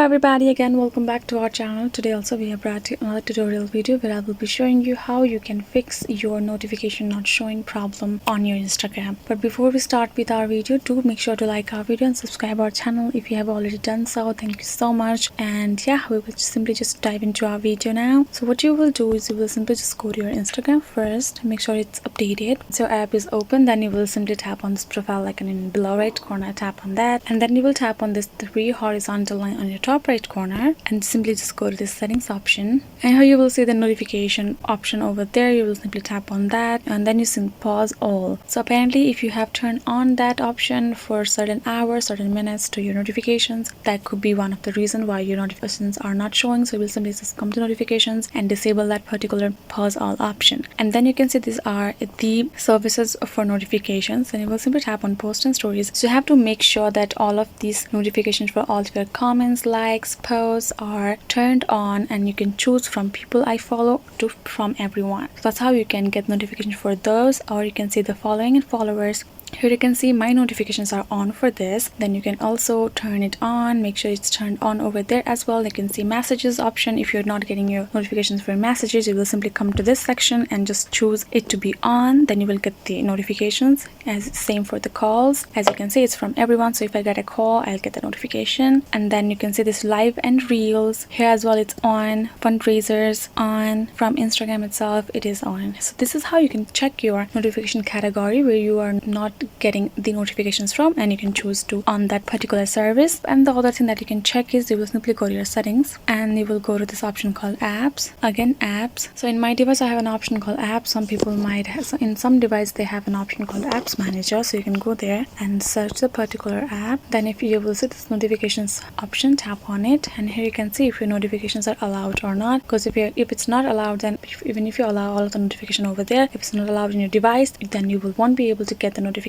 everybody, again welcome back to our channel. Today also we have brought you another tutorial video where I will be showing you how you can fix your notification not showing problem on your Instagram. But before we start with our video, do make sure to like our video and subscribe our channel if you have already done so. Thank you so much. And yeah, we will simply just dive into our video now. So what you will do is you will simply just go to your Instagram first, make sure it's updated. So your app is open, then you will simply tap on this profile icon in below right corner, tap on that, and then you will tap on this three horizontal line on your top right corner and simply just go to this settings option, and here you will see the notification option over there. You will simply tap on that and then you simply pause all. So apparently if you have turned on that option for certain hours, certain minutes to your notifications, that could be one of the reason why your notifications are not showing. So you will simply just come to notifications and disable that particular pause all option, and then you can see these are the services for notifications, and you will simply tap on post and stories. So you have to make sure that all of these notifications for all of your comments, likes, posts are turned on, and you can choose from people I follow to from everyone. So that's how you can get notifications for those, or you can see the following and followers. Here you can see my notifications are on for this. Then you can also turn it on, make sure it's turned on over there as well. You can see messages option. If you're not getting your notifications for messages, you will simply come to this section and just choose it to be on, then you will get the notifications. As same for the calls, as you can see it's from everyone. So if I get a call, I'll get the notification. And then you can see this live and reels here as well, it's on. Fundraisers on. From Instagram itself, it is on. So this is how you can check your notification category where you are not getting the notifications from, and you can choose to on that particular service. And the other thing that you can check is you will simply go to your settings and you will go to this option called apps. Again, apps. So in my device I have an option called apps. Some people might have, so in some device they have an option called apps manager. So you can go there and search the particular app. Then if you will see this notifications option, tap on it, and here you can see if your notifications are allowed or not. Because if it's not allowed, then even if you allow all of the notification over there, if it's not allowed in your device, then you won't be able to get the notifications.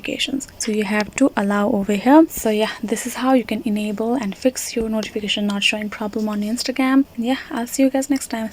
So you have to allow over here. So yeah, this is how you can enable and fix your notification not showing problem on Instagram. And yeah, I'll see you guys next time.